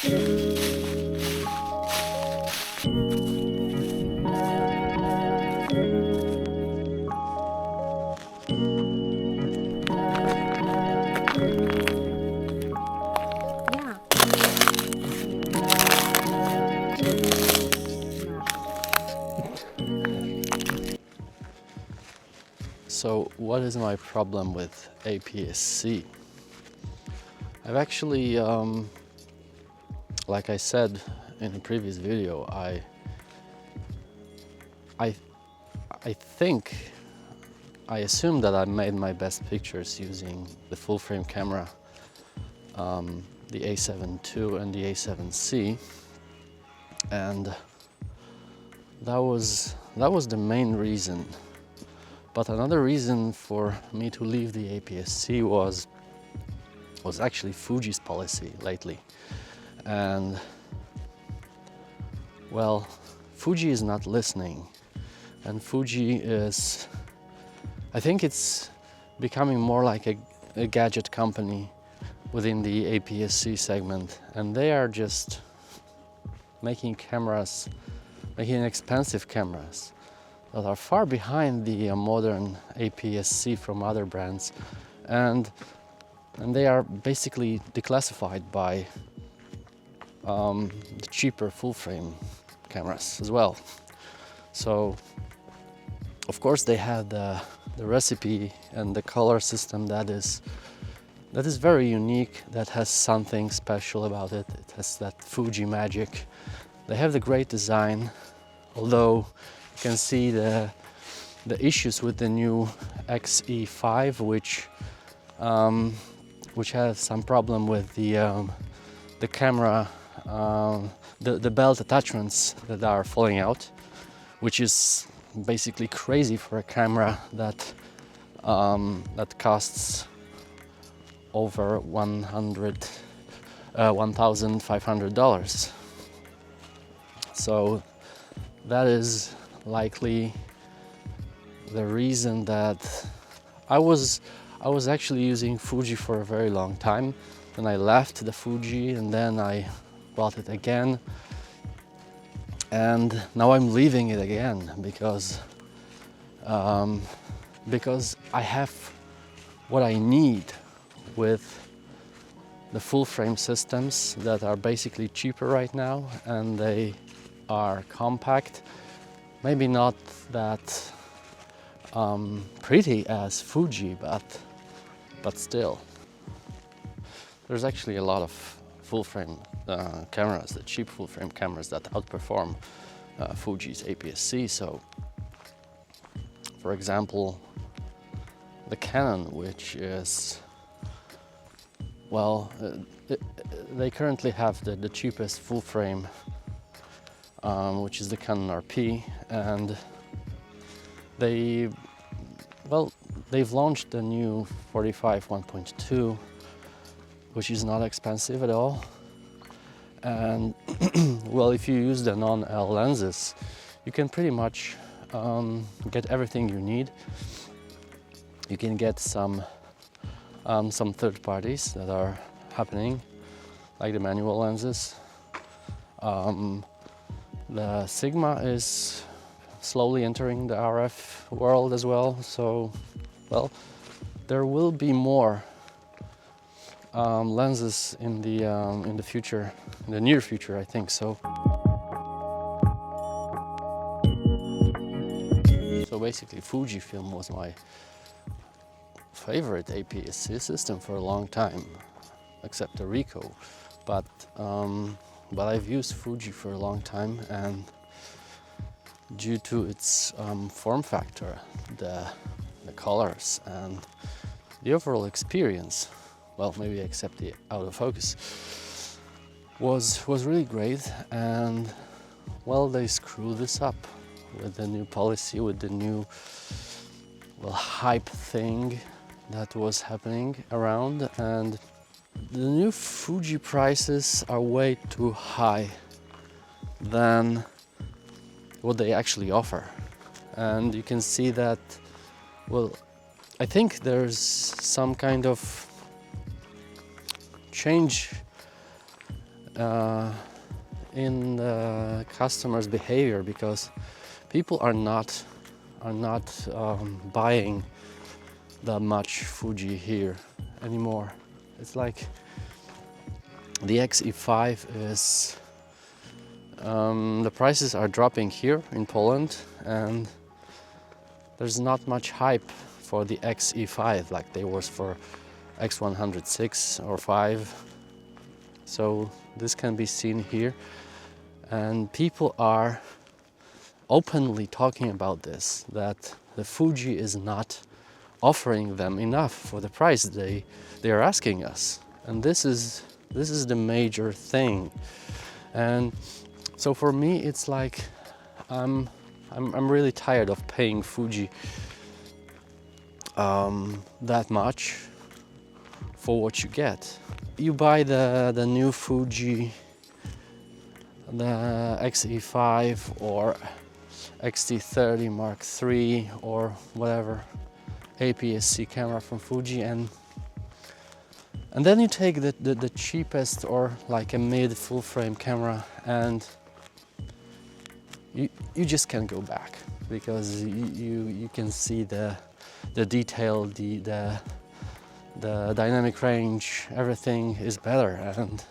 So what is my problem with APS-C? I've actually, like I said in a previous video, I assume that I made my best pictures using the full frame camera, the A7 II and the A7C, and that was the main reason. But another reason for me to leave the APS-C was actually Fuji's policy lately. And well, Fuji is not listening, and Fuji is, I think it's becoming more like a gadget company within the APS-C segment, and they are just making expensive cameras that are far behind the modern APS-C from other brands, and they are basically declassified by the cheaper full-frame cameras as well. So of course they have the recipe and the color system that is very unique, that has something special about it. It has that Fuji magic. They have the great design, although you can see the issues with the new XE5, which has some problem with the camera, the belt attachments that are falling out, which is basically crazy for a camera that costs over $1,500. So that is likely the reason that I was actually using Fuji for a very long time. Then I left the Fuji and then I bought it again, and now I'm leaving it again because I have what I need with the full frame systems that are basically cheaper right now, and they are compact, maybe not that pretty as Fuji, but still. There's actually a lot of full frame cameras, the cheap full frame cameras, that outperform Fuji's APS-C. So for example, the Canon, which is, well, they currently have the cheapest full frame, which is the Canon RP, and they've launched the new 45 1.2, which is not expensive at all. And well, if you use the non-L lenses, you can pretty much get everything you need. You can get some third parties that are happening, like the manual lenses. The Sigma is slowly entering the RF world as well. So, well, there will be more lenses in the future, in the near future, I think so. So basically, Fujifilm was my favorite APS-C system for a long time, except the Ricoh. But I've used Fuji for a long time, and due to its form factor, the colors, and the overall experience, well, maybe except the autofocus, was really great. And well, they screwed this up with the new policy, with the new, well, hype thing that was happening around, and the new Fuji prices are way too high than what they actually offer. And you can see that, well, I think there's some kind of change in the customers' behavior, because people are not buying that much Fuji here anymore. It's like the XE5 is the prices are dropping here in Poland, and there's not much hype for the XE5 like there was for X106 or 5. So this can be seen here, and people are openly talking about this, that the Fuji is not offering them enough for the price they are asking us, and this is the major thing. And so for me it's like I'm really tired of paying Fuji that much for what you get. You buy the new Fuji, the XE5 or XT30 Mark III or whatever APS-C camera from Fuji, and then you take the cheapest or like a mid full frame camera, and you just can't go back, because you can see the detail, the dynamic range, everything is better. And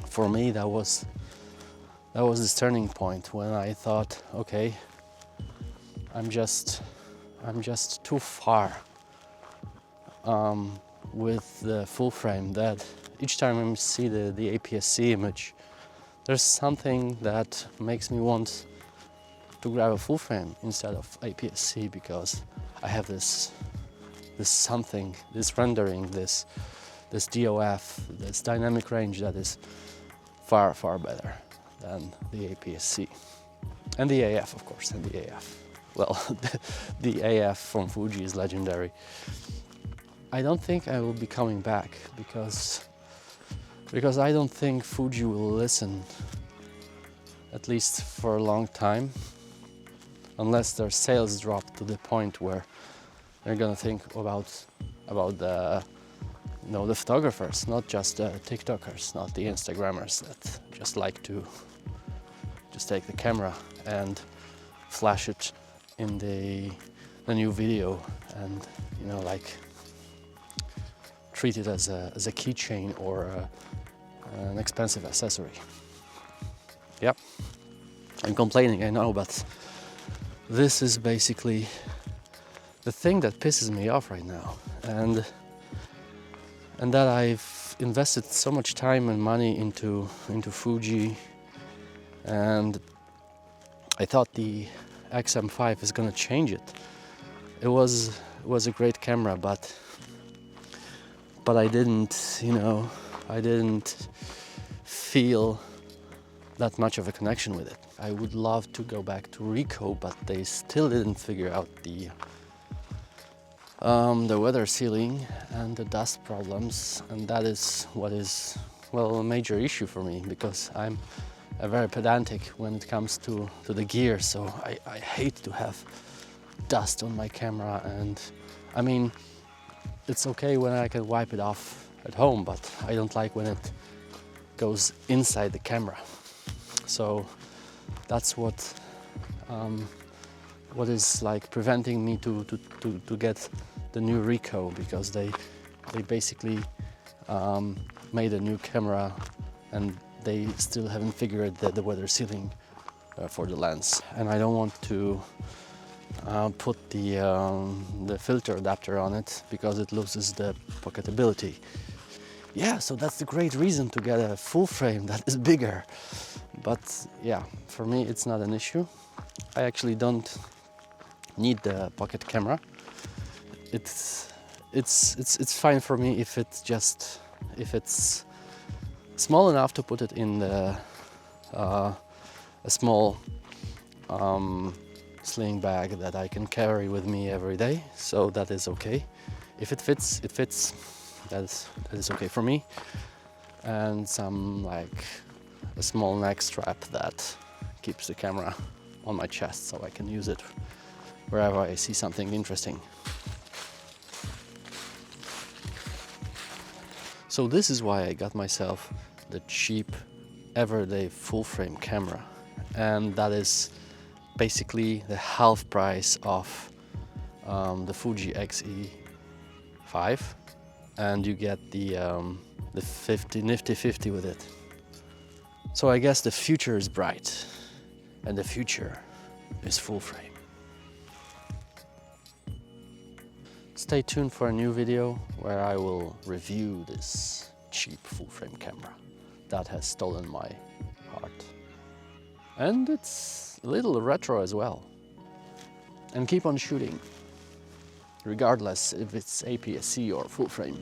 for me that was this turning point when I thought, okay, I'm just too far with the full frame, that each time I see the APS-C image, there's something that makes me want to grab a full frame instead of APS-C, because I have this something, this rendering, this DOF, this dynamic range that is far better than the APS-C. And the AF, of course, and the AF. Well, the AF from Fuji is legendary. I don't think I will be coming back, because I don't think Fuji will listen, at least for a long time, unless their sales drop to the point where they're gonna think about the the photographers, not just the TikTokers, not the Instagrammers that just like to just take the camera and flash it in the new video, and like treat it as a keychain or an expensive accessory. Yep, I'm complaining, I know, but this is basically the thing that pisses me off right now, and that I've invested so much time and money into Fuji, and I thought the XM5 is gonna change it. It was a great camera, but I didn't, I didn't feel that much of a connection with it. I would love to go back to Ricoh, but they still didn't figure out the weather sealing and the dust problems, and that is what is, well, a major issue for me, because I'm a very pedantic when it comes to the gear, so I hate to have dust on my camera. And I mean, it's okay when I can wipe it off at home, but I don't like when it goes inside the camera. So that's what is like preventing me to get the new Ricoh, because they basically made a new camera and they still haven't figured the weather sealing for the lens, and I don't want to put the filter adapter on it because it loses the pocketability. Yeah, so that's the great reason to get a full frame that is bigger. But yeah, for me it's not an issue. I actually don't need the pocket camera. It's fine for me if it's small enough to put it in the a small sling bag that I can carry with me every day. So that is okay. If it fits, it fits. That is okay for me. And some like a small neck strap that keeps the camera on my chest, so I can use it wherever I see something interesting. So this is why I got myself the cheap everyday full frame camera, and that is basically the half price of the Fuji Xe5, and you get the nifty 50 with it. So I guess the future is bright, and the future is full frame. Stay tuned for a new video where I will review this cheap full frame camera that has stolen my heart. And it's a little retro as well. And keep on shooting, regardless if it's APS-C or full frame.